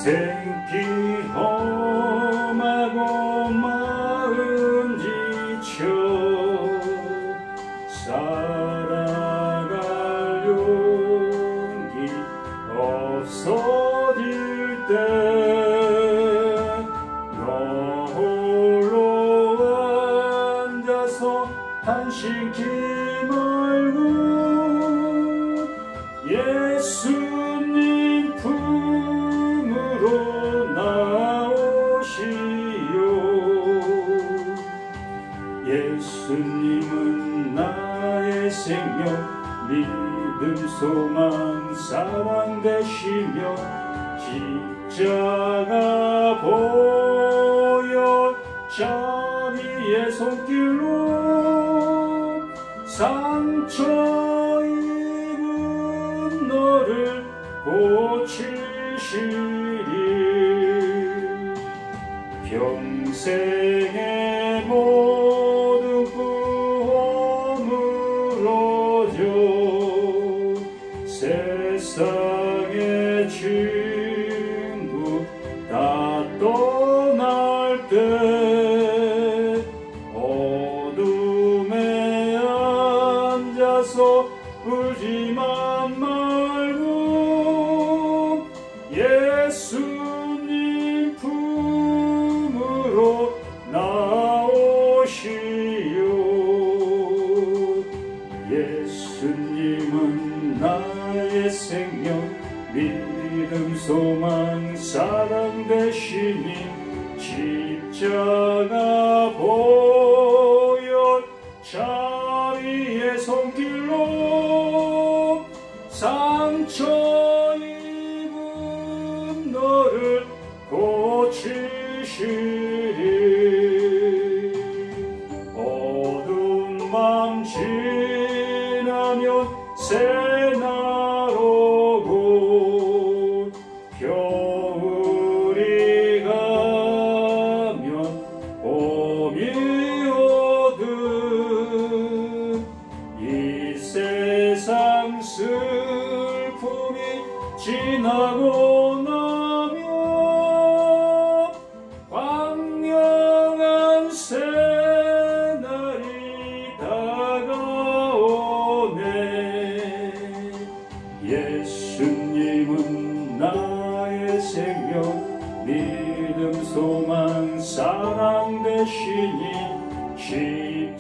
생길 험하고 마음 지쳐 살아갈 용기 없어질 때 너 홀로 앉아서 한심히 말고 예수님 품으로 나오시오. 예수님은 나의 생명 믿음 소망 사랑 되시며 십자가 보혈 자비의 손길로 상처 입은 너를 고치시리. 평생의 모든 구원으로줘 세상의 친구 다 떠날 때 어둠에 앉아서 울지만 말고 예수님 품으로 나오시오. 예수님은 나의 생명 믿음 소망 사랑 되시니 십자가 보혈 자비의 손길로 상처 입은 너를 고치시리. 어두운 밤 지나면 새날 오고 겨울이 가면 봄이 오듯 이 세상 슬픔이 지나고 나면 광명한 새날이 다가오네. 예수님은 나의 생명 믿음 소망 사랑 되시니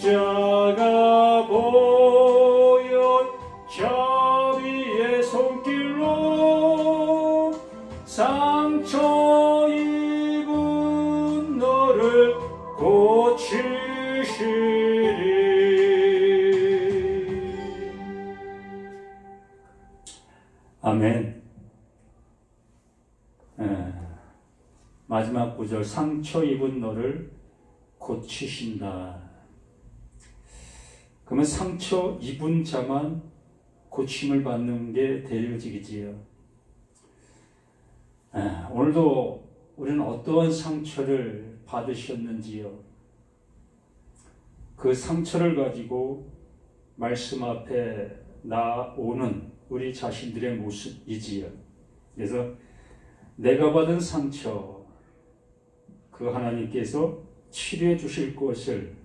십자가 보혈 자비의 손길로 상처 입은 너를 고치시리. 아멘. 마지막 구절 상처 입은 너를 고치신다. 그러면 상처 입은 자만 고침을 받는 게 대표적이지요. 오늘도 우리는 어떠한 상처를 받으셨는지요. 그 상처를 가지고 말씀 앞에 나오는 우리 자신들의 모습이지요. 그래서 내가 받은 상처, 그 하나님께서 치료해 주실 것을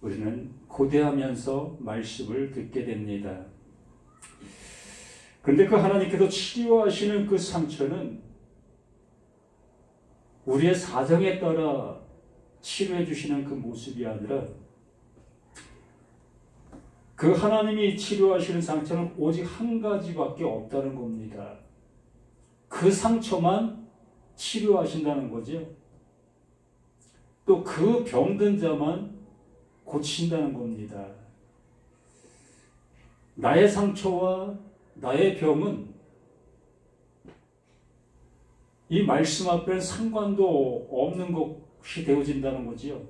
우리는 고대하면서 말씀을 듣게 됩니다. 그런데 그 하나님께서 치료하시는 그 상처는 우리의 사정에 따라 치료해 주시는 그 모습이 아니라 그 하나님이 치료하시는 상처는 오직 한 가지밖에 없다는 겁니다. 그 상처만 치료하신다는 거죠. 또 그 병든 자만 고친다는 겁니다. 나의 상처와 나의 병은 이 말씀 앞에는 상관도 없는 것이 되어진다는 거지요.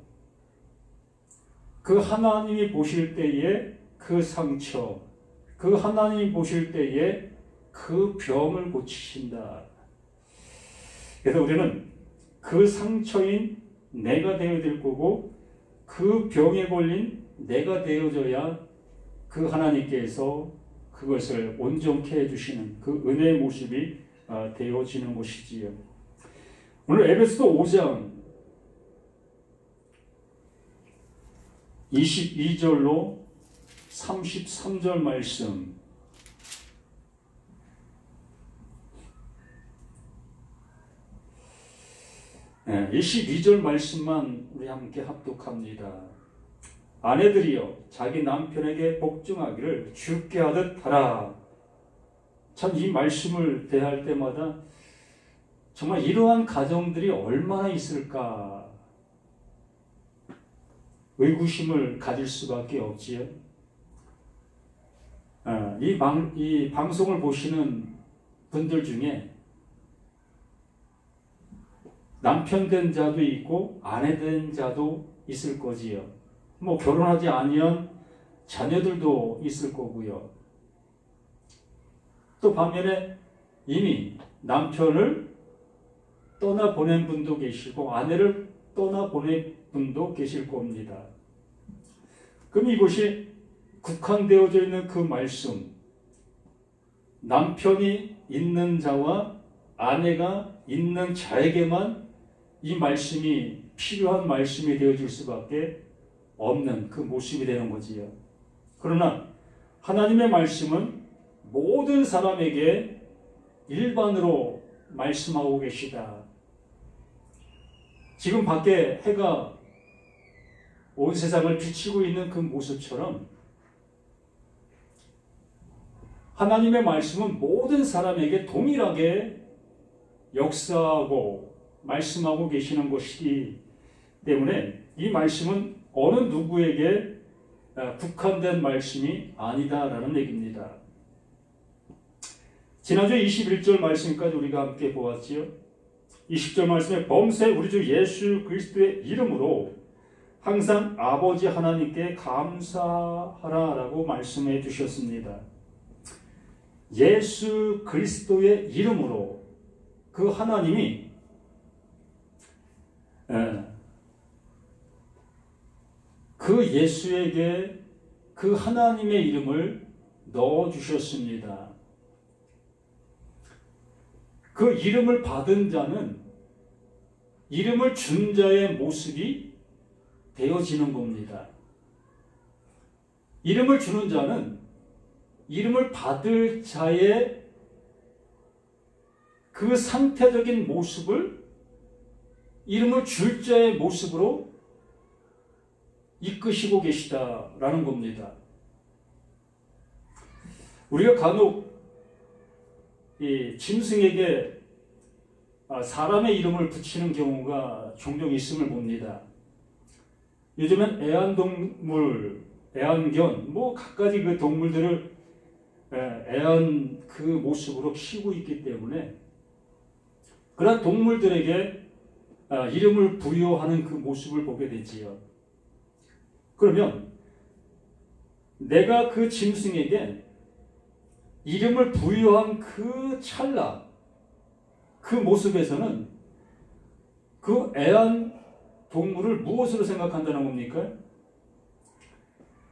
그 하나님이 보실 때에 그 상처, 그 하나님이 보실 때에 그 병을 고치신다. 그래서 우리는 그 상처인 내가 되어야 될 거고 그 병에 걸린 내가 되어져야 그 하나님께서 그것을 온전케 해주시는 그 은혜의 모습이 되어지는 것이지요. 오늘 에베소서 5장 22절로 33절 말씀, 네, 22절 말씀만 우리 함께 합독합니다. 아내들이여 자기 남편에게 복종하기를 주께 하듯 하라. 참 이 말씀을 대할 때마다 정말 이러한 가정들이 얼마나 있을까 의구심을 가질 수밖에 없지요. 이 방송을 보시는 분들 중에 남편 된 자도 있고 아내 된 자도 있을 거지요. 뭐 결혼하지 아니한 자녀들도 있을 거고요. 또 반면에 이미 남편을 떠나보낸 분도 계시고 아내를 떠나보낸 분도 계실 겁니다. 그럼 이것이 국한되어져 있는 그 말씀, 남편이 있는 자와 아내가 있는 자에게만 이 말씀이 필요한 말씀이 되어질 수밖에 없는 그 모습이 되는 거지요. 그러나 하나님의 말씀은 모든 사람에게 일반으로 말씀하고 계시다. 지금 밖에 해가 온 세상을 비치고 있는 그 모습처럼 하나님의 말씀은 모든 사람에게 동일하게 역사하고 말씀하고 계시는 것이기 때문에 이 말씀은 어느 누구에게 국한된 말씀이 아니다라는 얘기입니다. 지난주 21절 말씀까지 우리가 함께 보았지요. 20절 말씀에 범세 우리 주 예수 그리스도의 이름으로 항상 아버지 하나님께 감사하라라고 말씀해 주셨습니다. 예수 그리스도의 이름으로 그 하나님이 그 예수에게 그 하나님의 이름을 넣어주셨습니다. 그 이름을 받은 자는 이름을 준 자의 모습이 되어지는 겁니다. 이름을 주는 자는 이름을 받을 자의 그 상태적인 모습을 이름을 줄 자의 모습으로 이끄시고 계시다라는 겁니다. 우리가 간혹 이 짐승에게 사람의 이름을 붙이는 경우가 종종 있음을 봅니다. 요즘엔 애완동물, 애완견, 뭐 갖가지 그 동물들을 애완 그 모습으로 키우고 있기 때문에 그런 동물들에게 이름을 부여하는 그 모습을 보게 되지요. 그러면 내가 그 짐승에게 이름을 부여한 그 찰나, 그 모습에서는 그 애완 동물을 무엇으로 생각한다는 겁니까?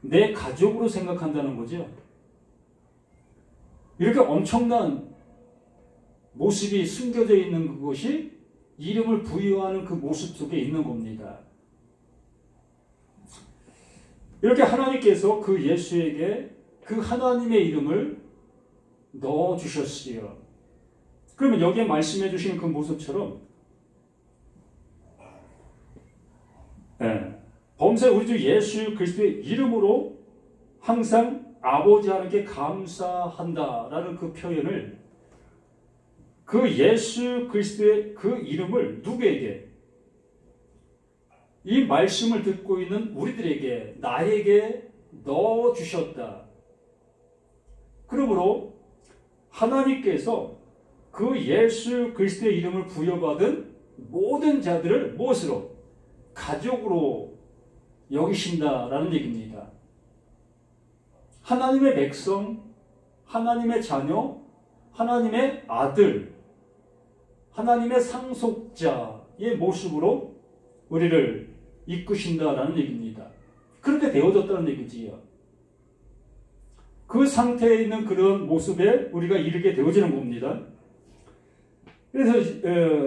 내 가족으로 생각한다는 거죠. 이렇게 엄청난 모습이 숨겨져 있는 그것이 이름을 부여하는 그 모습 속에 있는 겁니다. 이렇게 하나님께서 그 예수에게 그 하나님의 이름을 넣어주셨어요. 그러면 여기에 말씀해 주시는 그 모습처럼 범사에 우리 주 예수 그리스도의 이름으로 항상 아버지 하나님께 감사한다라는 그 표현을 그 예수 그리스도의 그 이름을 누구에게? 이 말씀을 듣고 있는 우리들에게, 나에게 넣어주셨다. 그러므로 하나님께서 그 예수 그리스도의 이름을 부여받은 모든 자들을 무엇으로? 가족으로 여기신다라는 얘기입니다. 하나님의 백성, 하나님의 자녀, 하나님의 아들, 하나님의 상속자의 모습으로 우리를 이끄신다라는 얘기입니다. 그렇게 되어졌다는 얘기지요. 그 상태에 있는 그런 모습에 우리가 이르게 되어지는 겁니다. 그래서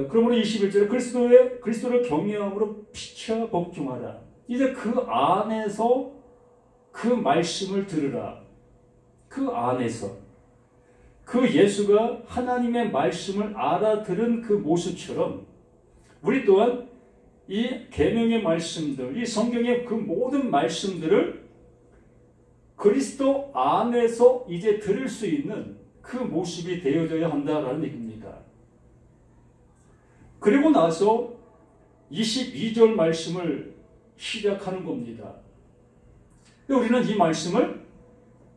그러므로 21절에 그리스도를 경외함으로 피차 복종하라. 이제 그 안에서 그 말씀을 들으라. 그 안에서 그 예수가 하나님의 말씀을 알아들은 그 모습처럼 우리 또한 이 계명의 말씀들, 이 성경의 그 모든 말씀들을 그리스도 안에서 이제 들을 수 있는 그 모습이 되어져야 한다라는 얘기입니다. 그리고 나서 22절 말씀을 시작하는 겁니다. 우리는 이 말씀을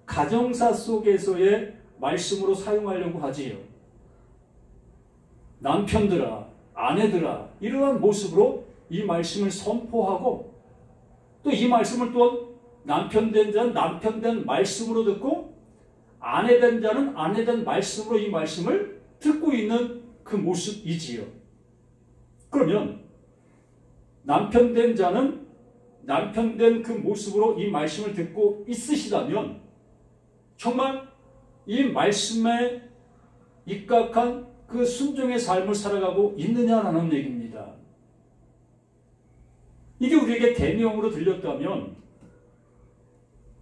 가정사 속에서의 말씀으로 사용하려고 하지요. 남편들아, 아내들아, 이러한 모습으로 이 말씀을 선포하고 또 이 말씀을 또 남편 된 자는 남편 된 말씀으로 듣고 아내 된 자는 아내 된 말씀으로 이 말씀을 듣고 있는 그 모습이지요. 그러면 남편 된 자는 남편 된 그 모습으로 이 말씀을 듣고 있으시다면 정말 이 말씀에 입각한 그 순종의 삶을 살아가고 있느냐라는 얘기입니다. 이게 우리에게 계명으로 들렸다면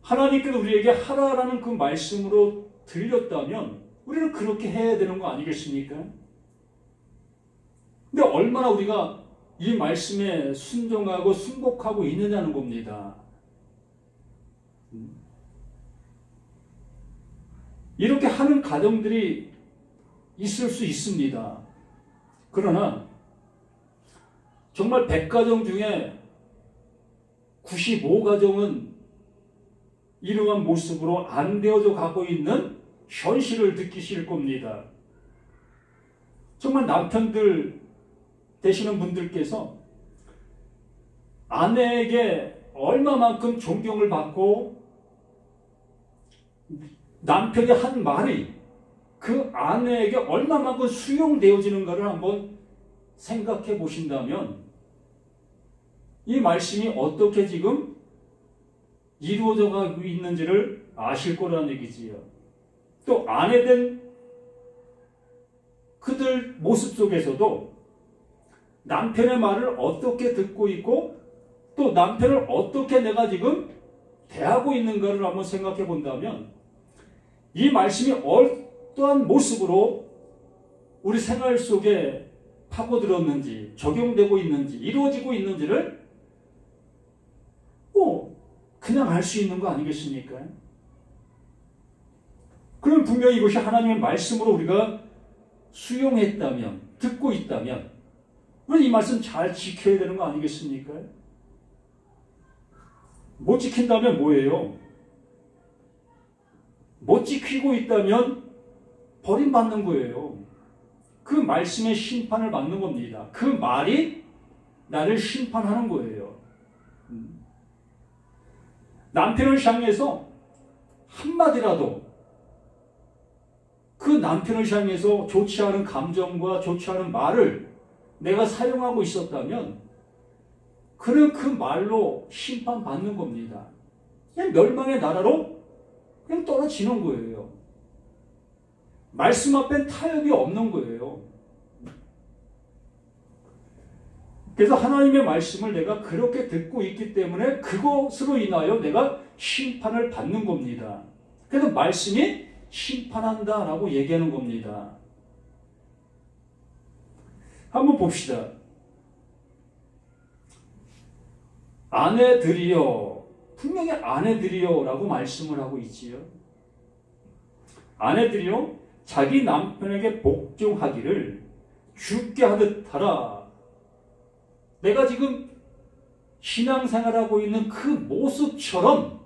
하나님께서 우리에게 하라라는 그 말씀으로 들렸다면 우리는 그렇게 해야 되는 거 아니겠습니까? 근데 얼마나 우리가 이 말씀에 순종하고 순복하고 있느냐는 겁니다. 이렇게 하는 가정들이 있을 수 있습니다. 그러나 정말 100가정 중에 95가정은 이러한 모습으로 안 되어져 가고 있는 현실을 느끼실 겁니다. 정말 남편들 되시는 분들께서 아내에게 얼마만큼 존경을 받고 남편의 한 말이 그 아내에게 얼마만큼 수용되어지는가를 한번 생각해 보신다면 이 말씀이 어떻게 지금 이루어져 가고 있는지를 아실 거라는 얘기지요. 또 아내된 그들 모습 속에서도 남편의 말을 어떻게 듣고 있고 또 남편을 어떻게 내가 지금 대하고 있는가를 한번 생각해 본다면 이 말씀이 어떠한 모습으로 우리 생활 속에 파고들었는지 적용되고 있는지 이루어지고 있는지를 그냥 알 수 있는 거 아니겠습니까? 그럼 분명히 이것이 하나님의 말씀으로 우리가 수용했다면 듣고 있다면 우리 이 말씀 잘 지켜야 되는 거 아니겠습니까? 못 지킨다면 뭐예요? 못 지키고 있다면 버림받는 거예요. 그 말씀의 심판을 받는 겁니다. 그 말이 나를 심판하는 거예요. 남편을 향해서 한마디라도 그 남편을 향해서 좋지 않은 감정과 좋지 않은 말을 내가 사용하고 있었다면 그는 그 말로 심판받는 겁니다. 그냥 멸망의 나라로 그냥 떨어지는 거예요. 말씀 앞엔 타협이 없는 거예요. 그래서 하나님의 말씀을 내가 그렇게 듣고 있기 때문에 그것으로 인하여 내가 심판을 받는 겁니다. 그래서 말씀이 심판한다라고 얘기하는 겁니다. 한번 봅시다. 아내들이여, 분명히 아내들이여 라고 말씀을 하고 있지요. 아내들이여 자기 남편에게 복종하기를 주께 하듯 하라. 내가 지금 신앙생활하고 있는 그 모습처럼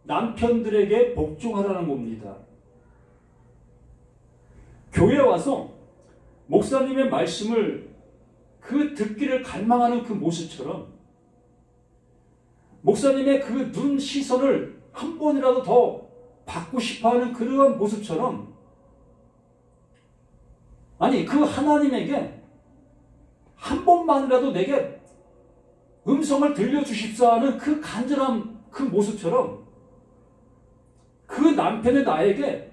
남편들에게 복종하라는 겁니다. 교회에 와서 목사님의 말씀을 그 듣기를 갈망하는 그 모습처럼 목사님의 그 눈 시선을 한 번이라도 더 받고 싶어하는 그러한 모습처럼 아니 그 하나님에게 한 번만이라도 내게 음성을 들려주십사 하는 그 간절한 그 모습처럼 그 남편의 나에게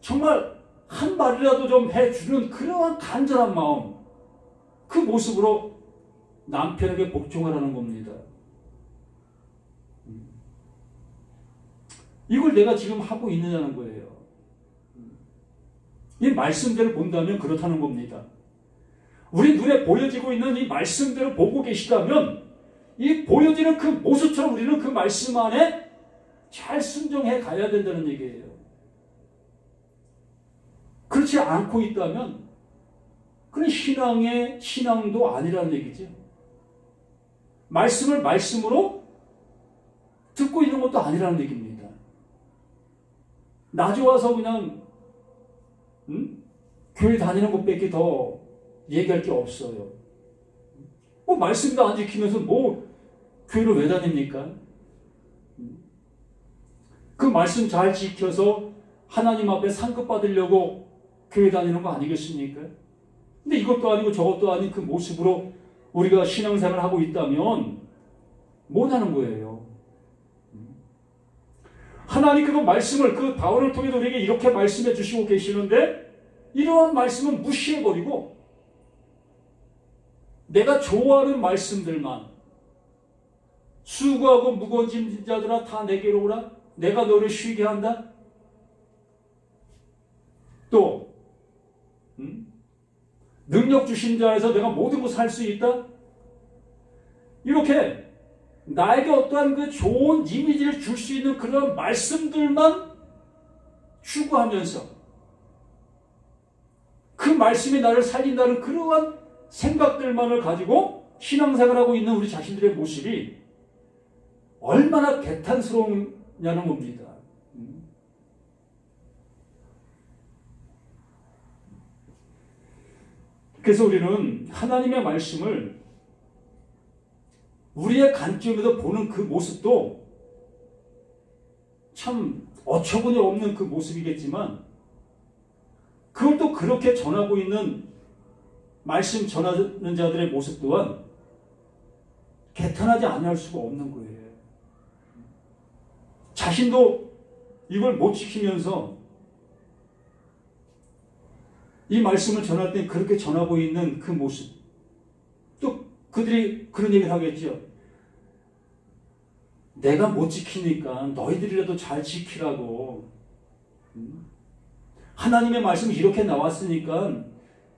정말 한 말이라도 좀 해주는 그러한 간절한 마음, 그 모습으로 남편에게 복종하라는 겁니다. 이걸 내가 지금 하고 있느냐는 거예요. 이 말씀대로 본다면 그렇다는 겁니다. 우리 눈에 보여지고 있는 이 말씀대로 보고 계시다면 이 보여지는 그 모습처럼 우리는 그 말씀 안에 잘 순종해 가야 된다는 얘기예요. 그렇지 않고 있다면 그건 신앙도 아니라는 얘기죠. 말씀을 말씀으로 듣고 있는 것도 아니라는 얘기입니다. 낮에 와서 그냥 교회 다니는 것밖에 더 얘기할 게 없어요. 뭐 말씀도 안 지키면서 뭐 교회를 왜 다닙니까? 그 말씀 잘 지켜서 하나님 앞에 상급 받으려고 교회 다니는 거 아니겠습니까? 근데 이것도 아니고 저것도 아닌 그 모습으로 우리가 신앙생활을 하고 있다면 뭐냐는 거예요. 하나님께서 말씀을 그 바울을 통해 우리에게 이렇게 말씀해 주시고 계시는데 이러한 말씀은 무시해버리고 내가 좋아하는 말씀들만 수고하고 무거운 짐진 자들아 다 내게로 오라 내가 너를 쉬게 한다. 또 능력 주신 자에서 내가 모든 것을 할 수 있다. 이렇게 나에게 어떠한 그 좋은 이미지를 줄 수 있는 그런 말씀들만 추구하면서 그 말씀이 나를 살린다는 그러한 생각들만을 가지고 신앙생활하고 있는 우리 자신들의 모습이 얼마나 개탄스러우냐는 겁니다. 그래서 우리는 하나님의 말씀을 우리의 관점에서 보는 그 모습도 참 어처구니 없는 그 모습이겠지만 그걸 또 그렇게 전하고 있는 말씀 전하는 자들의 모습 또한 개탄하지 아니할 수가 없는 거예요. 자신도 이걸 못 지키면서 이 말씀을 전할 때 그렇게 전하고 있는 그 모습 또 그들이 그런 얘기를 하겠죠. 내가 못 지키니까 너희들이라도 잘 지키라고. 하나님의 말씀이 이렇게 나왔으니까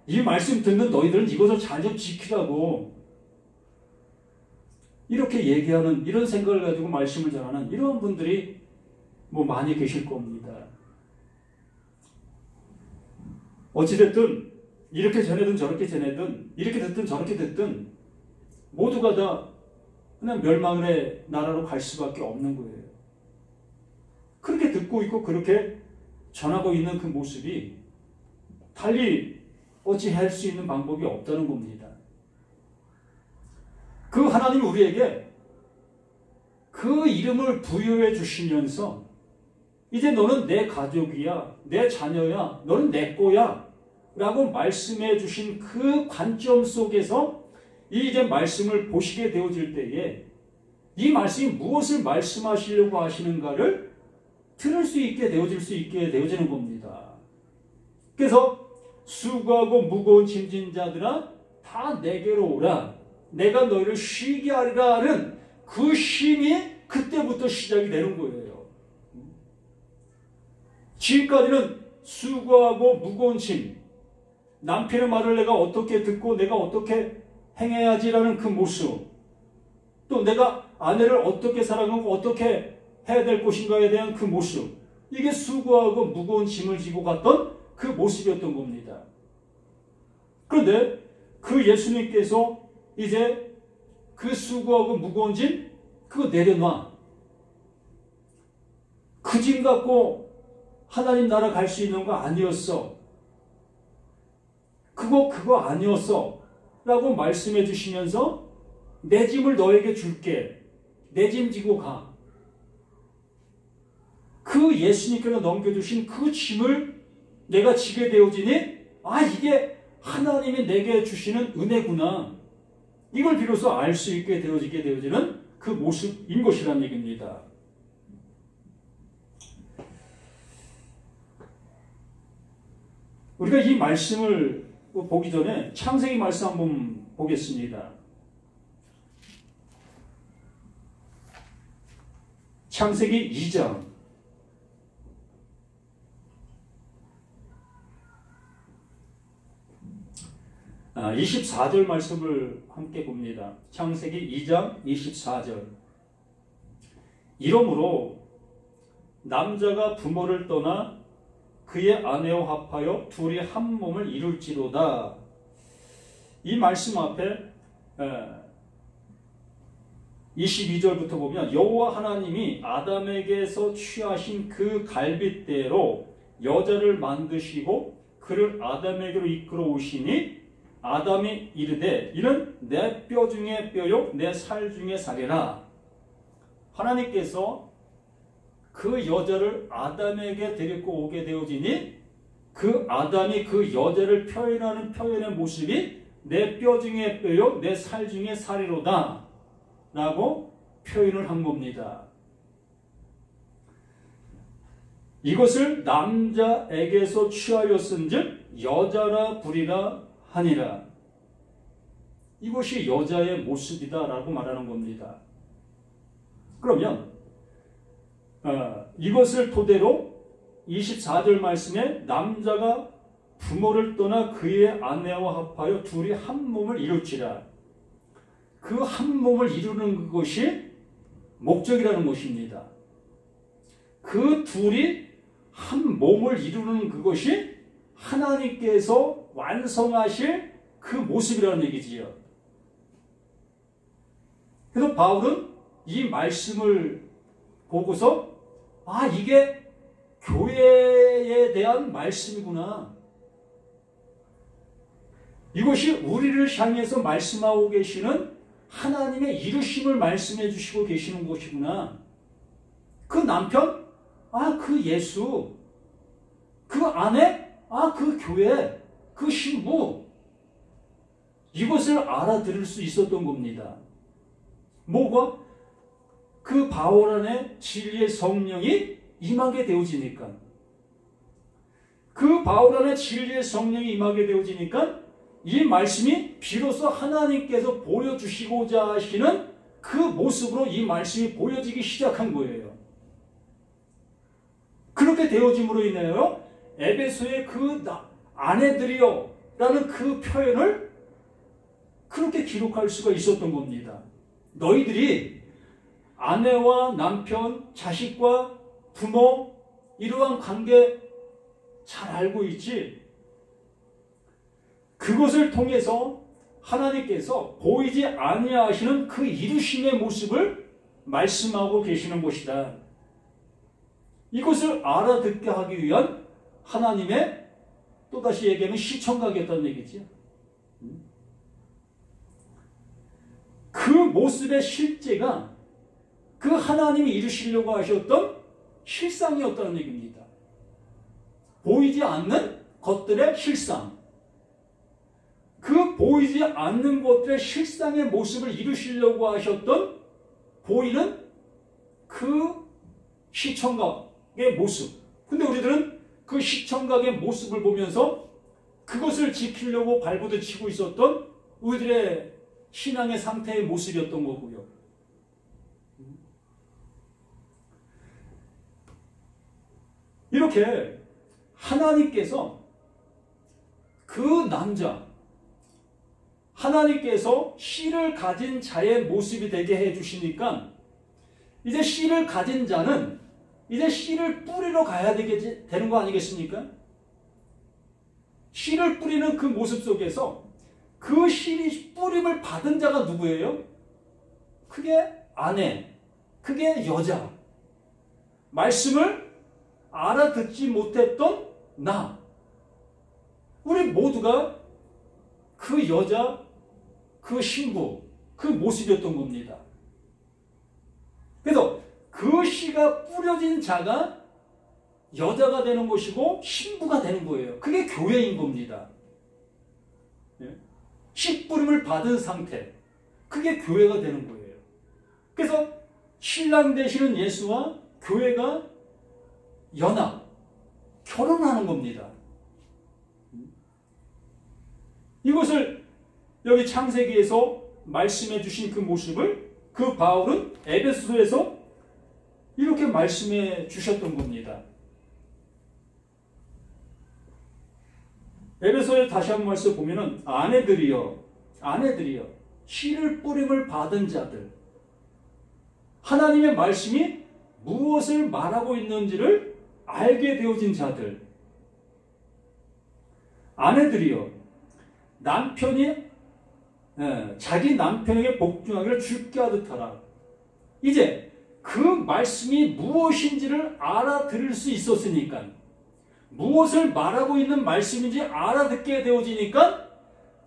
이 말씀 듣는 너희들은 이것을 잘 좀 지키라고. 이렇게 얘기하는 이런 생각을 가지고 말씀을 전하는 이런 분들이 뭐 많이 계실 겁니다. 어찌됐든 이렇게 전해든 저렇게 전해든 이렇게 듣든 저렇게 듣든 모두가 다 그냥 멸망의 나라로 갈 수밖에 없는 거예요. 그렇게 듣고 있고 그렇게 전하고 있는 그 모습이 달리 어찌할 수 있는 방법이 없다는 겁니다. 그 하나님이 우리에게 그 이름을 부여해 주시면서 이제 너는 내 가족이야, 내 자녀야, 너는 내 거야 라고 말씀해 주신 그 관점 속에서 이제 말씀을 보시게 되어질 때에 이 말씀이 무엇을 말씀하시려고 하시는가를 들을 수 있게 되어지는 겁니다. 그래서 수고하고 무거운 짐진 자들아 다 내게로 오라 내가 너희를 쉬게 하리라 하는 그 쉼이 그때부터 시작이 되는 거예요. 지금까지는 수고하고 무거운 짐 남편의 말을 내가 어떻게 듣고 내가 어떻게 행해야지라는 그 모습 또 내가 아내를 어떻게 사랑하고 어떻게 해야 될 것인가에 대한 그 모습 이게 수고하고 무거운 짐을 지고 갔던 그 모습이었던 겁니다. 그런데 그 예수님께서 이제 그 수고하고 무거운 짐 그거 내려놔. 그 짐 갖고 하나님 나라 갈 수 있는 거 아니었어. 그거 아니었어. 라고 말씀해 주시면서 내 짐을 너에게 줄게. 내 짐 지고 가. 그 예수님께서 넘겨주신 그 짐을 내가 지게 되어지니 이게 하나님이 내게 주시는 은혜구나. 이걸 비로소 알 수 있게 되어지는 그 모습인 것이라는 얘기입니다. 우리가 이 말씀을 보기 전에 창세기 말씀 한번 보겠습니다. 창세기 2장 24절 말씀을 함께 봅니다. 창세기 2장 24절. 이러므로 남자가 부모를 떠나 그의 아내와 합하여 둘이 한 몸을 이룰지로다. 이 말씀 앞에 22절부터 보면 여호와 하나님이 아담에게서 취하신 그 갈빗대로 여자를 만드시고 그를 아담에게로 이끌어 오시니 아담이 이르되 이는 내 뼈 중에 뼈요 내 살 중에 살이라. 하나님께서 그 여자를 아담에게 데리고 오게 되어지니 그 아담이 그 여자를 표현하는 표현의 모습이 내 뼈 중에 뼈요 내 살 중에 살이로다 라고 표현을 한 겁니다. 이것을 남자에게서 취하였은즉 여자라 부리라 하니라. 이것이 여자의 모습이다 라고 말하는 겁니다. 그러면 이것을 토대로 24절 말씀에 남자가 부모를 떠나 그의 아내와 합하여 둘이 한 몸을 이룰지라. 그 한 몸을 이루는 것이 목적이라는 것입니다. 그 둘이 한 몸을 이루는 그것이 하나님께서 완성하실 그 모습이라는 얘기지요. 그래서 바울은 이 말씀을 보고서 이게 교회에 대한 말씀이구나. 이것이 우리를 향해서 말씀하고 계시는 하나님의 이루심을 말씀해 주시고 계시는 것이구나. 그 남편, 그 예수, 그 아내, 그 교회, 그 신부, 이것을 알아들을 수 있었던 겁니다. 뭐가? 그 바울 안에 진리의 성령이 임하게 되어지니까. 그 바울 안에 진리의 성령이 임하게 되어지니까 이 말씀이 비로소 하나님께서 보여주시고자 하시는 그 모습으로 이 말씀이 보여지기 시작한 거예요. 그렇게 되어짐으로 인하여 에베소의 그 아내들이여 라는 그 표현을 그렇게 기록할 수가 있었던 겁니다. 너희들이 아내와 남편, 자식과 부모 이러한 관계 잘 알고 있지? 그것을 통해서 하나님께서 보이지 아니하시는 그 이루심의 모습을 말씀하고 계시는 것이다. 이것을 알아듣게 하기 위한 하나님의 또다시 얘기하면 시청각이었다는 얘기죠. 그 모습의 실제가 그 하나님이 이루시려고 하셨던 실상이었다는 얘기입니다. 보이지 않는 것들의 실상. 그 보이지 않는 것들의 실상의 모습을 이루시려고 하셨던 보이는 그 시청각의 모습. 근데 우리들은 그 시청각의 모습을 보면서 그것을 지키려고 발부딪히고 있었던 우리들의 신앙의 상태의 모습이었던 거고요. 이렇게 하나님께서 그 남자, 하나님께서 씨를 가진 자의 모습이 되게 해주시니까 이제 씨를 가진 자는 이제 씨를 뿌리러 가야 되는 거 아니겠습니까? 씨를 뿌리는 그 모습 속에서 그 씨 뿌림을 받은 자가 누구예요? 그게 아내, 그게 여자. 말씀을 알아듣지 못했던 나. 우리 모두가 그 여자, 그 신부, 그 모습이었던 겁니다. 그래서 그 씨가 뿌려진 자가 여자가 되는 것이고 신부가 되는 거예요. 그게 교회인 겁니다. 씨 뿌림을 받은 상태. 그게 교회가 되는 거예요. 그래서 신랑 되시는 예수와 교회가 연합, 결혼하는 겁니다. 이것을 여기 창세기에서 말씀해 주신 그 모습을 그 바울은 에베소서에서 이렇게 말씀해 주셨던 겁니다. 에베소에 다시 한번 말씀 보면은 아내들이여 씨를 뿌림을 받은 자들, 하나님의 말씀이 무엇을 말하고 있는지를 알게 되어진 자들, 아내들이여 남편이 자기 남편에게 복종하기를 주께 하듯 하라. 이제 그 말씀이 무엇인지를 알아들을 수 있었으니까, 무엇을 말하고 있는 말씀인지 알아듣게 되어지니까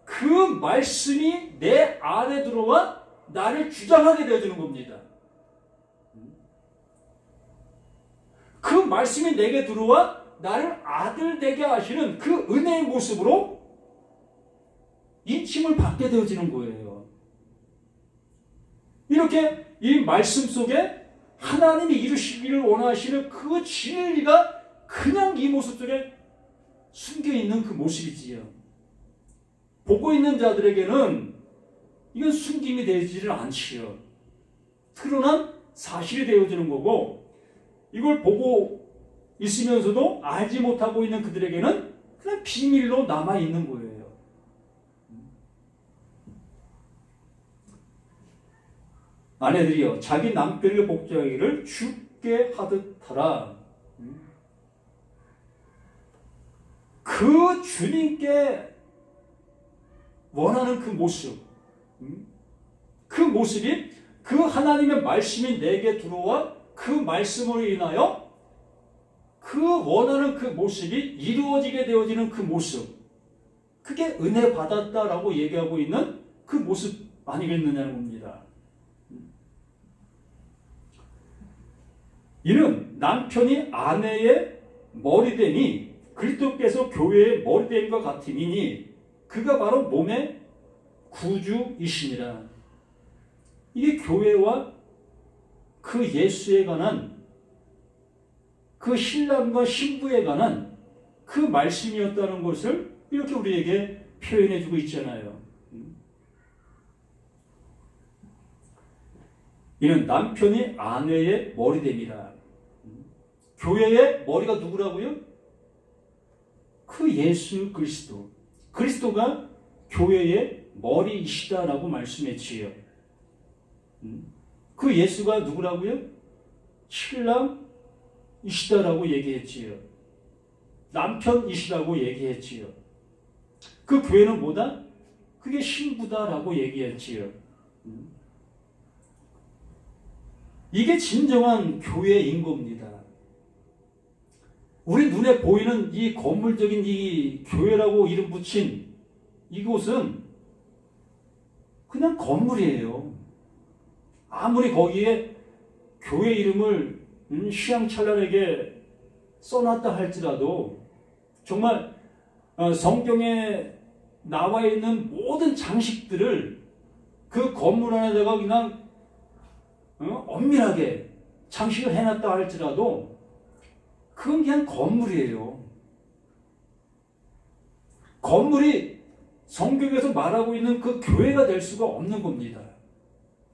그 말씀이 내 안에 들어와 나를 주장하게 되어지는 겁니다. 그 말씀이 내게 들어와 나를 아들 되게 하시는 그 은혜의 모습으로 인침을 받게 되어지는 거예요. 이렇게 이 말씀 속에 하나님이 이루시기를 원하시는 그 진리가 그냥 이 모습 속에 숨겨있는 그 모습이지요. 보고 있는 자들에게는 이건 숨김이 되지를 않지요. 드러난 사실이 되어지는 거고, 이걸 보고 있으면서도 알지 못하고 있는 그들에게는 그냥 비밀로 남아있는 거예요. 아내들이여 자기 남편에게 복종하기를 주께 하듯 하라. 그 주님께 원하는 그 모습, 그 모습이 그 하나님의 말씀이 내게 들어와 그 말씀으로 인하여 그 원하는 그 모습이 이루어지게 되어지는 그 모습, 그게 은혜 받았다라고 얘기하고 있는 그 모습 아니겠느냐는 겁니다. 이는 남편이 아내의 머리됨이 그리스도께서 교회의 머리됨과 같음이니 그가 바로 몸의 구주이시니라. 이게 교회와 그 예수에 관한, 그 신랑과 신부에 관한 그 말씀이었다는 것을 이렇게 우리에게 표현해 주고 있잖아요. 이는 남편이 아내의 머리됨이라. 교회의 머리가 누구라고요? 그 예수 그리스도. 그리스도가 교회의 머리이시다라고 말씀했지요. 그 예수가 누구라고요? 신랑이시다라고 얘기했지요. 남편이시라고 얘기했지요. 그 교회는 뭐다? 그게 신부다라고 얘기했지요. 이게 진정한 교회인 겁니다. 우리 눈에 보이는 이 건물적인 이 교회라고 이름 붙인 이곳은 그냥 건물이에요. 아무리 거기에 교회 이름을 휘황찬란하게 써놨다 할지라도 정말 성경에 나와 있는 모든 장식들을 그 건물 안에다가 그냥 엄밀하게 장식을 해놨다 할지라도 그건 그냥 건물이에요. 건물이 성경에서 말하고 있는 그 교회가 될 수가 없는 겁니다.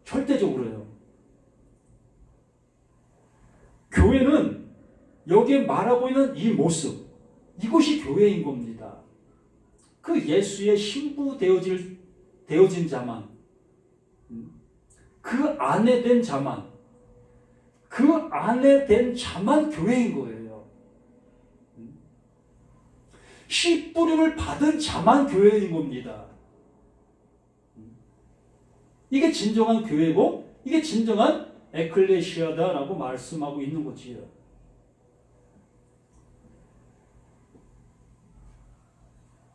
절대적으로요. 교회는 여기에 말하고 있는 이 모습, 이것이 교회인 겁니다. 그 예수의 신부 되어진 자만, 그 안에 된 자만, 그 안에 된 자만 교회인 거예요. 씨 뿌림을 받은 자만 교회인 겁니다. 이게 진정한 교회고 이게 진정한 에클레시아다라고 말씀하고 있는 거지요.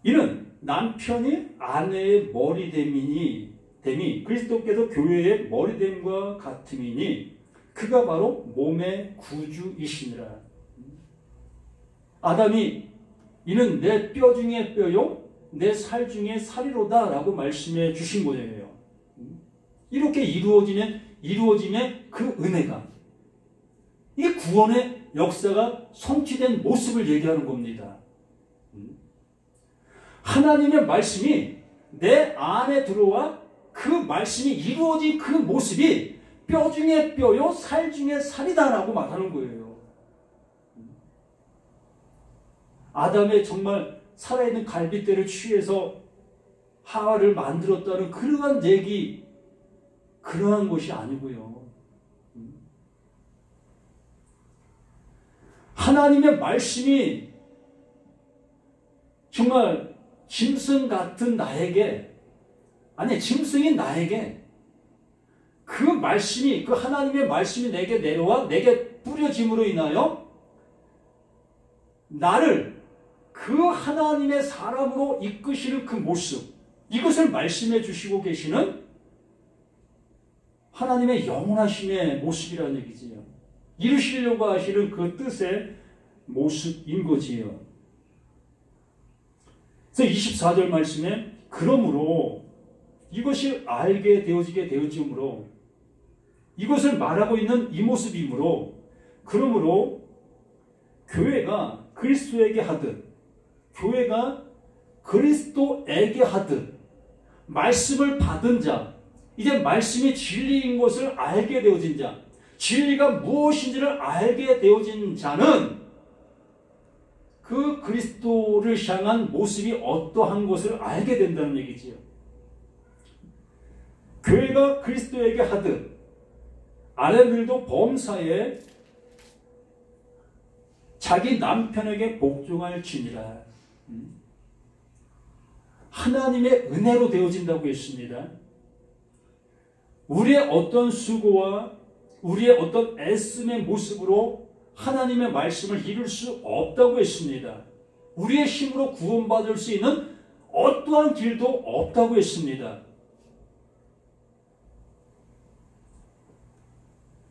이는 남편이 아내의 머리됨이 그리스도께서 교회의 머리됨과 같음이니 그가 바로 몸의 구주이시니라. 아담이 이는 내 뼈 중에 뼈요 내 살 중에 살이로다 라고 말씀해 주신 거예요. 이렇게 이루어짐의 그 은혜가, 이게 구원의 역사가 성취된 모습을 얘기하는 겁니다. 하나님의 말씀이 내 안에 들어와 그 말씀이 이루어진 그 모습이 뼈 중에 뼈요 살 중에 살이다라고 말하는 거예요. 아담의 정말 살아있는 갈빗대를 취해서 하와를 만들었다는 그러한 얘기, 그러한 것이 아니고요. 하나님의 말씀이 정말 짐승 같은 나에게, 아니 짐승인 나에게 그 말씀이, 그 하나님의 말씀이 내게 내려와 내게 뿌려짐으로 인하여 나를 그 하나님의 사람으로 이끄시는 그 모습, 이것을 말씀해 주시고 계시는 하나님의 영원하심의 모습이라는 얘기지요. 이루시려고 하시는 그 뜻의 모습인 거지요. 그래서 24절 말씀에 그러므로 이것이 알게 되어지게 되어짐으로, 이것을 말하고 있는 이 모습이므로, 그러므로 교회가 그리스도에게 하듯, 교회가 그리스도에게 하듯 말씀을 받은 자, 이제 말씀이 진리인 것을 알게 되어진 자, 진리가 무엇인지를 알게 되어진 자는 그 그리스도를 향한 모습이 어떠한 것을 알게 된다는 얘기지요. 교회가 그리스도에게 하듯 아내들도 범사에 자기 남편에게 복종할지니라. 하나님의 은혜로 되어진다고 했습니다. 우리의 어떤 수고와 우리의 어떤 애씀의 모습으로 하나님의 말씀을 이룰 수 없다고 했습니다. 우리의 힘으로 구원받을 수 있는 어떠한 길도 없다고 했습니다.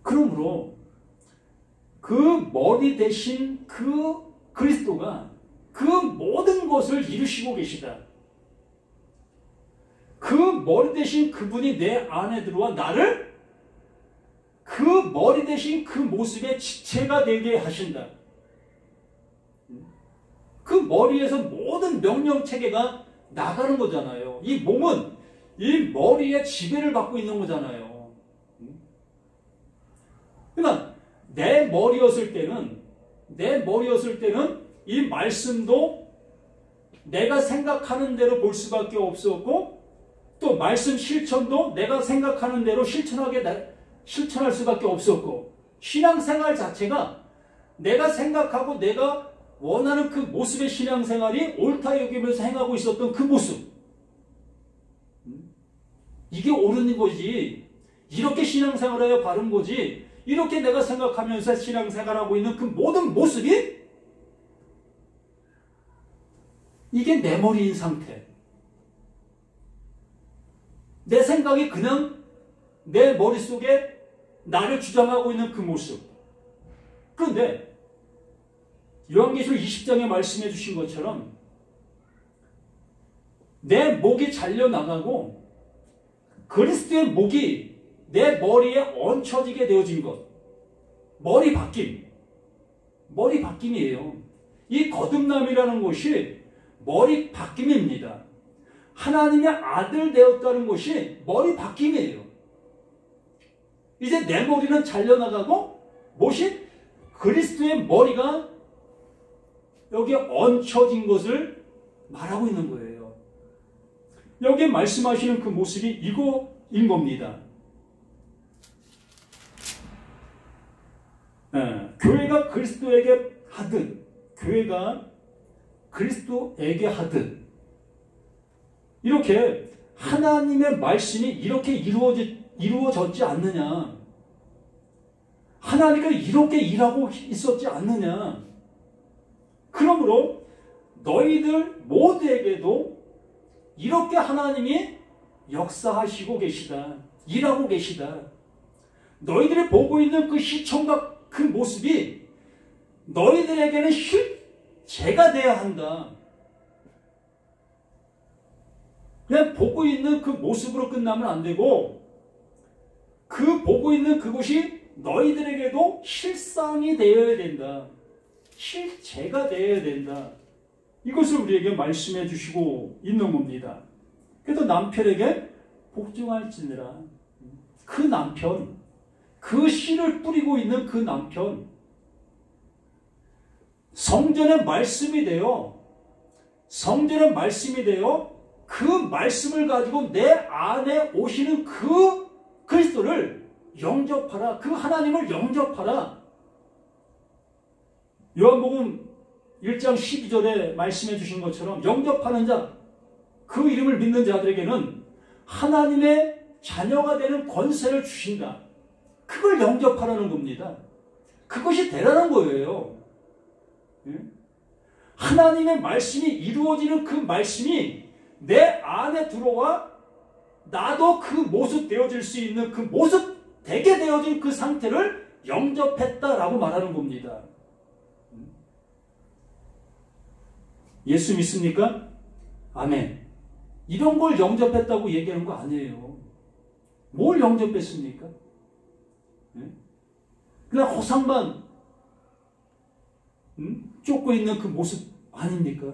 그러므로 그 머리 대신 그 그리스도가 그 모든 것을 이루시고 계시다. 그 머리 대신 그분이 내 안에 들어와 나를 그 머리 대신 그 모습의 지체가 되게 하신다. 그 머리에서 모든 명령체계가 나가는 거잖아요. 이 몸은 이 머리에 지배를 받고 있는 거잖아요. 그러니까 내 머리였을 때는 이 말씀도 내가 생각하는 대로 볼 수밖에 없었고, 또 말씀 실천도 내가 생각하는 대로 실천할 수밖에 없었고, 신앙생활 자체가 내가 생각하고 내가 원하는 그 모습의 신앙생활이 옳다 여기면서 행하고 있었던 그 모습, 이게 옳은 거지. 이렇게 신앙생활해야 바른 거지. 이렇게 내가 생각하면서 신앙생활하고 있는 그 모든 모습이 이게 내 머리인 상태. 내 생각이 그냥 내 머릿속에 나를 주장하고 있는 그 모습. 그런데 요한계시록 20장에 말씀해 주신 것처럼 내 목이 잘려나가고 그리스도의 목이 내 머리에 얹혀지게 되어진 것. 머리 바뀜이에요. 이 거듭남이라는 것이 머리 바뀜입니다. 하나님의 아들 되었다는 것이 머리 바뀜이에요. 이제 내 머리는 잘려나가고 무엇이? 그리스도의 머리가 여기에 얹혀진 것을 말하고 있는 거예요. 여기에 말씀하시는 그 모습이 이거인 겁니다. 교회가 그리스도에게 하듯 이렇게 하나님의 말씀이 이렇게 이루어졌지 않느냐, 하나님께서 이렇게 일하고 있었지 않느냐. 그러므로 너희들 모두에게도 이렇게 하나님이 역사하시고 계시다, 일하고 계시다. 너희들이 보고 있는 그 시청각 그 모습이 너희들에게는 실제가 돼야 한다. 그냥 보고 있는 그 모습으로 끝나면 안 되고, 그 보고 있는 그것이 너희들에게도 실상이 되어야 된다. 실제가 되어야 된다. 이것을 우리에게 말씀해 주시고 있는 겁니다. 그래서 남편에게 복종할지니라. 그 남편, 그 씨를 뿌리고 있는 그 남편, 성전의 말씀이 되어 그 말씀을 가지고 내 안에 오시는 그 그리스도를 영접하라. 그 하나님을 영접하라. 요한복음 1장 12절에 말씀해 주신 것처럼 영접하는 자, 그 이름을 믿는 자들에게는 하나님의 자녀가 되는 권세를 주신다. 그걸 영접하라는 겁니다. 그것이 되라는 거예요. 하나님의 말씀이 이루어지는 그 말씀이 내 안에 들어와 나도 그 모습 되어질 수 있는 그 모습 되게 되어진 그 상태를 영접했다라고 말하는 겁니다. 예수 믿습니까? 아멘. 이런 걸 영접했다고 얘기하는 거 아니에요. 뭘 영접했습니까? 그냥 허상만 쫓고 있는 그 모습 아닙니까?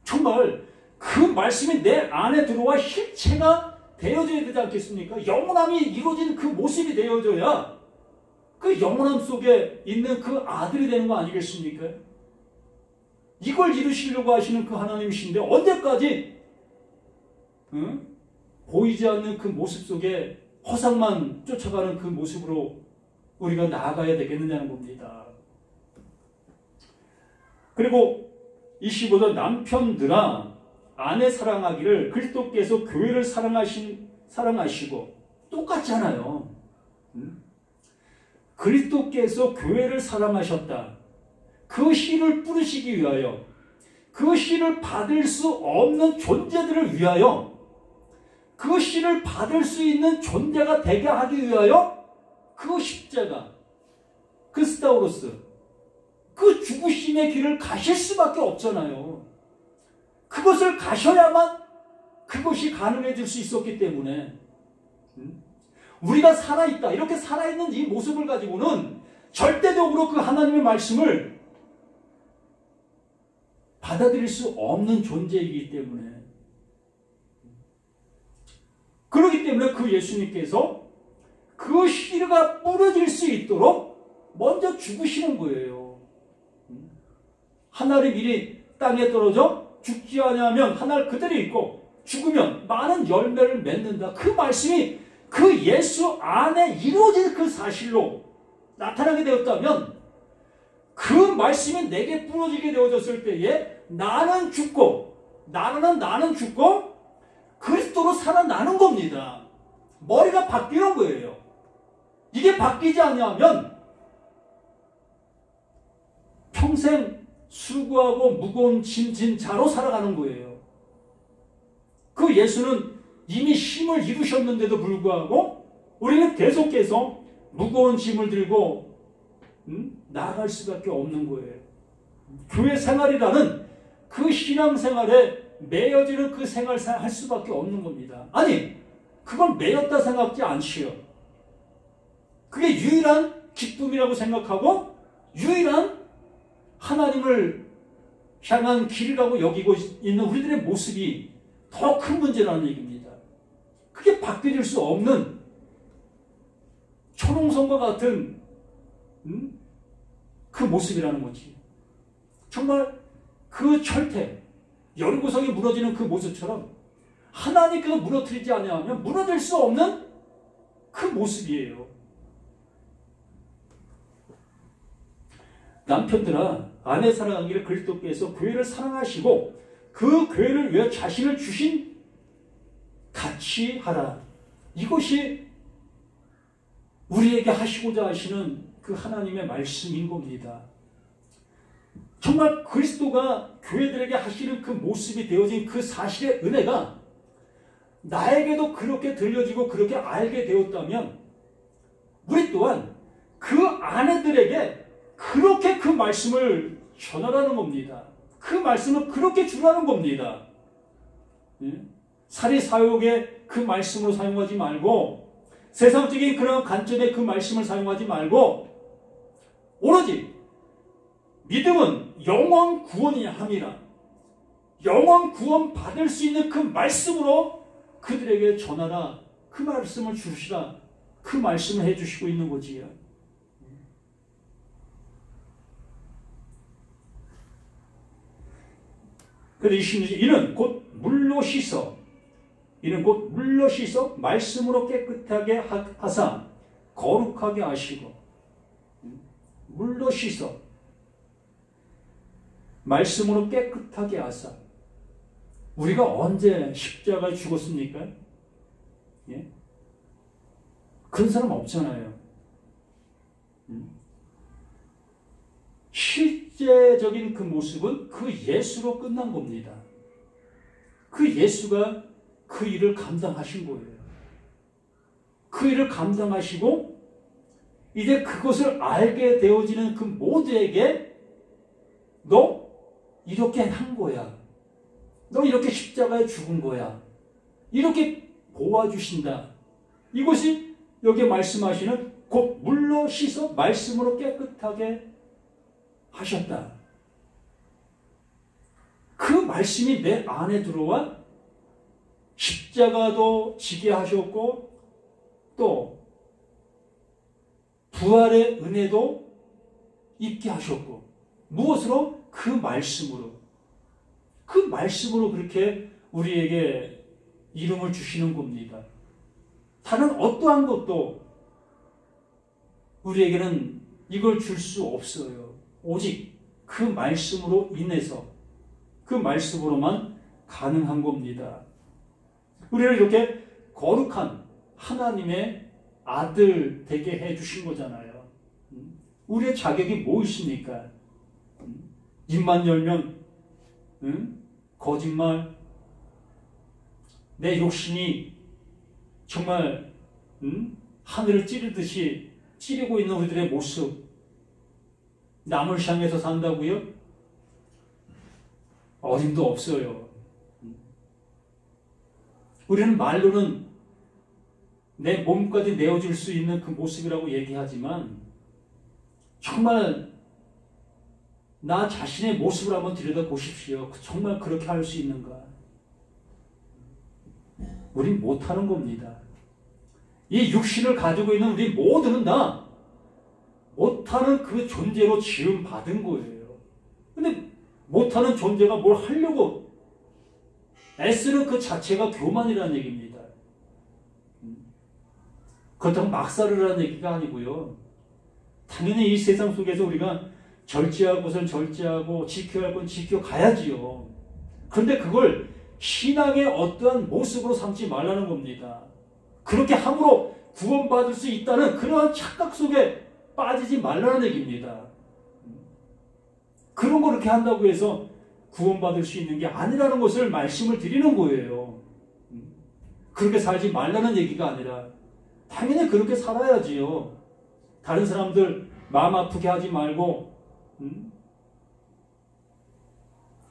정말 그 말씀이 내 안에 들어와 실체가 되어져야 되지 않겠습니까? 영원함이 이루어진 그 모습이 되어져야 그 영원함 속에 있는 그 아들이 되는 거 아니겠습니까? 이걸 이루시려고 하시는 그 하나님이신데 언제까지 보이지 않는 그 모습 속에 허상만 쫓아가는 그 모습으로 우리가 나아가야 되겠느냐는 겁니다. 그리고 25절 남편들아 아내 사랑하기를 그리스도께서 교회를 사랑하시고 똑같잖아요. 그리스도께서 교회를 사랑하셨다. 그 씨를 뿌리시기 위하여 그 씨를 받을 수 없는 존재들을 위하여 그 씨를 받을 수 있는 존재가 되게 하기 위하여 그 십자가, 그 스타우로스, 그 죽으심의 길을 가실 수밖에 없잖아요. 그것을 가셔야만 그것이 가능해질 수 있었기 때문에 우리가 살아있다, 이렇게 살아있는 이 모습을 가지고는 절대적으로 그 하나님의 말씀을 받아들일 수 없는 존재이기 때문에 그렇기 때문에 그 예수님께서 그 씨가 뿌려질 수 있도록 먼저 죽으시는 거예요. 한 알이 미리 땅에 떨어져 죽지 아니하면 한 알 그대로 있고 죽으면 많은 열매를 맺는다. 그 말씀이 그 예수 안에 이루어진 그 사실로 나타나게 되었다면 그 말씀이 내게 뿌려지게 되어졌을 때에 나는 죽고 그리스도로 살아나는 겁니다. 머리가 바뀌는 거예요. 이게 바뀌지 않냐면 평생 수고하고 무거운 짐 진 자로 살아가는 거예요. 그 예수는 이미 힘을 이루셨는데도 불구하고 우리는 계속해서 무거운 짐을 들고 나아갈 수밖에 없는 거예요. 교회 생활이라는 그 신앙생활에 매여지는 그 생활을 할 수밖에 없는 겁니다. 아니, 그건 매였다 생각하지 않지요. 그게 유일한 기쁨이라고 생각하고 유일한 하나님을 향한 길이라고 여기고 있는 우리들의 모습이 더 큰 문제라는 얘기입니다. 그게 바뀌어질 수 없는 초롱성과 같은 그 모습이라는 거지. 정말 그 철퇴, 여리고성이 무너지는 그 모습처럼 하나님께서 무너뜨리지 않으면 무너질 수 없는 그 모습이에요. 남편들아 아내 사랑하기를 그리스도께서 교회를 사랑하시고 그 교회를 위해 자신을 주신 같이 하라. 이것이 우리에게 하시고자 하시는 그 하나님의 말씀인 겁니다. 정말 그리스도가 교회들에게 하시는 그 모습이 되어진 그 사실의 은혜가 나에게도 그렇게 들려지고 그렇게 알게 되었다면 우리 또한 그 아내들에게 그렇게 그 말씀을 전하라는 겁니다. 그 말씀을 그렇게 주라는 겁니다. 사리사욕의 그 말씀으로 사용하지 말고 세상적인 그런 관점의 그 말씀을 사용하지 말고 오로지 믿음은 영원 구원이 함이라. 영원 구원 받을 수 있는 그 말씀으로 그들에게 전하라. 그 말씀을 주시라. 그 말씀을 해주시고 있는 거지요. 그래서 26절, 이는 곧 물로 씻어 말씀으로 깨끗하게 하사 거룩하게 하시고. 물로 씻어 말씀으로 깨끗하게 하사. 우리가 언제 십자가에 죽었습니까? 예? 그런 사람 없잖아요. 실제적인 그 모습은 그 예수로 끝난 겁니다. 그 예수가 그 일을 감당하신 거예요. 그 일을 감당하시고 이제 그것을 알게 되어지는 그 모두에게 너 이렇게 한 거야. 너 이렇게 십자가에 죽은 거야. 이렇게 보아주신다. 이것이 여기에 말씀하시는 곧 물로 씻어 말씀으로 깨끗하게 하셨다. 그 말씀이 내 안에 들어와 십자가도 지게 하셨고 또 부활의 은혜도 입게 하셨고 무엇으로? 그 말씀으로. 그 말씀으로 그렇게 우리에게 이름을 주시는 겁니다. 다른 어떠한 것도 우리에게는 이걸 줄 수 없어요. 오직 그 말씀으로 인해서 그 말씀으로만 가능한 겁니다. 우리를 이렇게 거룩한 하나님의 아들 되게 해주신 거잖아요. 우리의 자격이 뭐 있습니까? 입만 열면 거짓말, 내 욕심이 정말 하늘을 찌르듯이 찌르고 있는 우리들의 모습, 남을 향해서 산다고요? 어림도 없어요. 우리는 말로는 내 몸까지 내어줄 수 있는 그 모습이라고 얘기하지만 정말 나 자신의 모습을 한번 들여다보십시오. 정말 그렇게 할 수 있는가? 우린 못하는 겁니다. 이 육신을 가지고 있는 우리 모두는 다 못하는 그 존재로 지음받은 거예요. 근데 못하는 존재가 뭘 하려고 애쓰는 그 자체가 교만이라는 얘기입니다. 그렇다고 막살으라는 얘기가 아니고요. 당연히 이 세상 속에서 우리가 절제할 것은 절제하고 지켜야 할 건 지켜가야지요. 그런데 그걸 신앙의 어떠한 모습으로 삼지 말라는 겁니다. 그렇게 함으로 구원받을 수 있다는 그러한 착각 속에 빠지지 말라는 얘기입니다. 그런 거 그렇게 한다고 해서 구원받을 수 있는 게 아니라는 것을 말씀을 드리는 거예요. 그렇게 살지 말라는 얘기가 아니라 당연히 그렇게 살아야지요. 다른 사람들 마음 아프게 하지 말고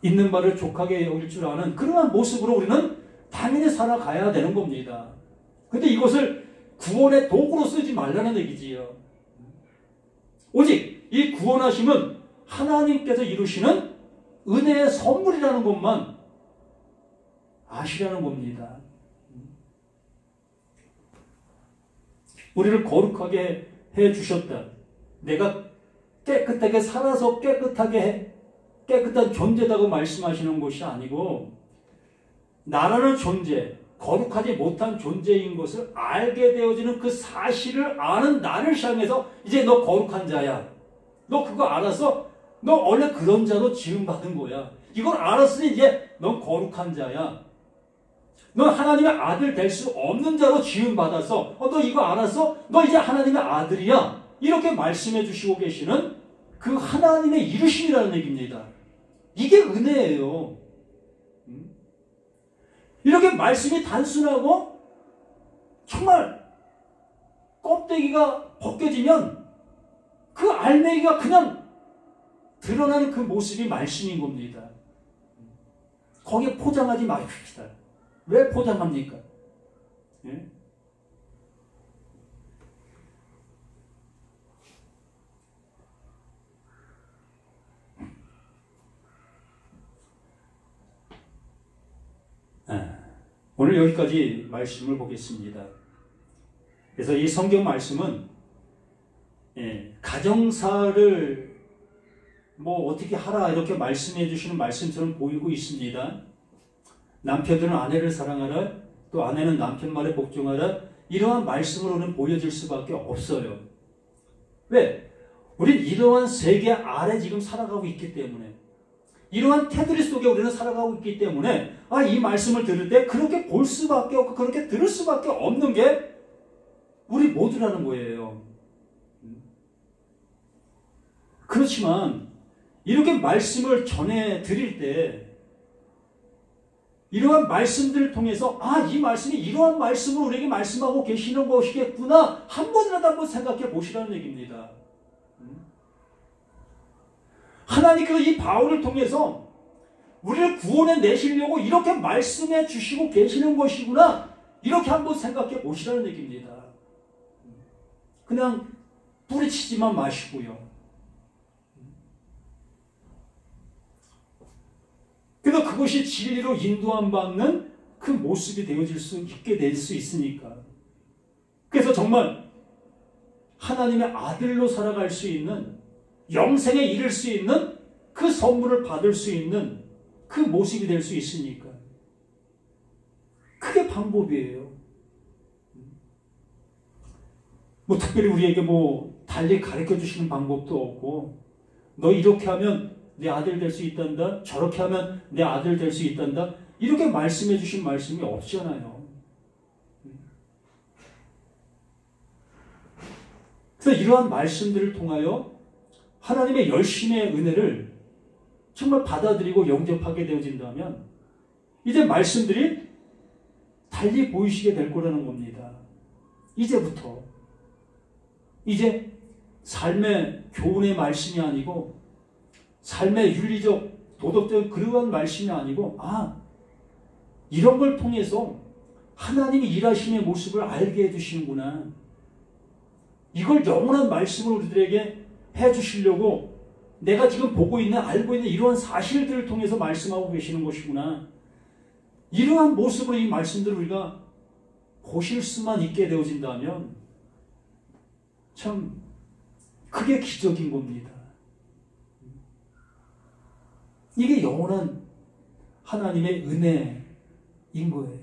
있는 바를 족하게 여길 줄 아는 그러한 모습으로 우리는 당연히 살아가야 되는 겁니다. 근데 이것을 구원의 도구로 쓰지 말라는 얘기지요. 오직 이 구원하심은 하나님께서 이루시는 은혜의 선물이라는 것만 아시라는 겁니다. 우리를 거룩하게 해주셨다. 내가 깨끗하게 살아서 깨끗한 존재다고 말씀하시는 것이 아니고 나라는 존재, 거룩하지 못한 존재인 것을 알게 되어지는 그 사실을 아는 나를 향해서 이제 너 거룩한 자야. 너 그거 알아서 너 원래 그런 자로 지음받은 거야. 이걸 알았으니 이제 넌 거룩한 자야. 넌 하나님의 아들 될 수 없는 자로 지음받아서 너 이거 알았어? 너 이제 하나님의 아들이야. 이렇게 말씀해 주시고 계시는 그 하나님의 이루심이라는 얘기입니다. 이게 은혜예요. 이렇게 말씀이 단순하고 정말 껍데기가 벗겨지면 그 알맹이가 그냥 드러나는 그 모습이 말씀인 겁니다. 거기에 포장하지 마십시다. 왜 포장합니까? 예? 오늘 여기까지 말씀을 보겠습니다. 그래서 이 성경 말씀은 가정사를 뭐 어떻게 하라 이렇게 말씀해 주시는 말씀처럼 보이고 있습니다. 남편들은 아내를 사랑하라, 또 아내는 남편 말에 복종하라, 이러한 말씀으로는 보여질 수밖에 없어요. 왜? 우린 이러한 세계 아래 지금 살아가고 있기 때문에, 이러한 테두리 속에 우리는 살아가고 있기 때문에 이 말씀을 들을 때 그렇게 볼 수밖에 없고 그렇게 들을 수밖에 없는 게 우리 모두라는 거예요. 그렇지만 이렇게 말씀을 전해 드릴 때 이러한 말씀들을 통해서 이 말씀이 이러한 말씀을 우리에게 말씀하고 계시는 것이겠구나 한 번이라도 한번 생각해 보시라는 얘기입니다. 하나님께서 이 바울을 통해서 우리를 구원해 내시려고 이렇게 말씀해 주시고 계시는 것이구나 이렇게 한번 생각해 보시라는 얘기입니다. 그냥 뿌리치지만 마시고요. 그래서 그것이 진리로 인도함 받는 그 모습이 되어질 수 있게 될 수 있으니까. 그래서 정말 하나님의 아들로 살아갈 수 있는, 영생에 이를 수 있는 그 선물을 받을 수 있는 그 모습이 될 수 있으니까. 그게 방법이에요. 뭐 특별히 우리에게 뭐 달리 가르쳐 주시는 방법도 없고, 너 이렇게 하면 내 아들 될 수 있단다, 저렇게 하면 내 아들 될 수 있단다, 이렇게 말씀해 주신 말씀이 없잖아요. 그래서 이러한 말씀들을 통하여 하나님의 열심의 은혜를 정말 받아들이고 영접하게 되어진다면 이제 말씀들이 달리 보이시게 될 거라는 겁니다. 이제부터. 이제 삶의 교훈의 말씀이 아니고 삶의 윤리적, 도덕적 그러한 말씀이 아니고 이런 걸 통해서 하나님이 일하심의 모습을 알게 해주시는구나. 이걸 영원한 말씀을 우리들에게 해주시려고 내가 지금 보고 있는, 알고 있는 이러한 사실들을 통해서 말씀하고 계시는 것이구나. 이러한 모습으로 이 말씀들을 우리가 보실 수만 있게 되어진다면 참 그게 기적인 겁니다. 이게 영원한 하나님의 은혜인 거예요.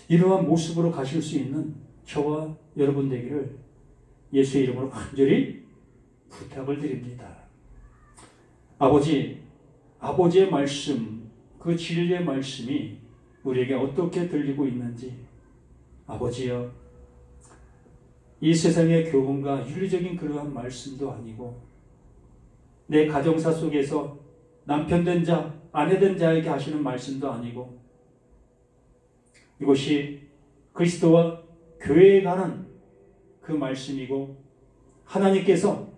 이러한 모습으로 가실 수 있는 저와 여러분 되기를 예수의 이름으로 간절히 부탁을 드립니다. 아버지의 말씀, 그 진리의 말씀이 우리에게 어떻게 들리고 있는지, 아버지여, 이 세상의 교훈과 윤리적인 그러한 말씀도 아니고 내 가정사 속에서 남편 된 자, 아내 된 자에게 하시는 말씀도 아니고 이것이 그리스도와 교회에 관한 그 말씀이고 하나님께서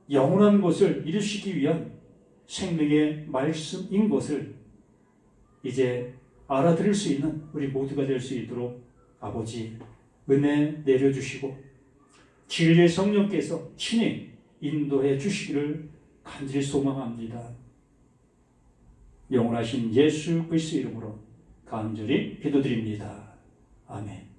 영원한 것을 이루시기 위한 생명의 말씀인 것을 이제 알아들을 수 있는 우리 모두가 될 수 있도록 아버지 은혜 내려주시고 진리의 성령께서 친히 인도해 주시기를 간절히 소망합니다. 영원하신 예수 그리스도 이름으로 간절히 기도드립니다. 아멘.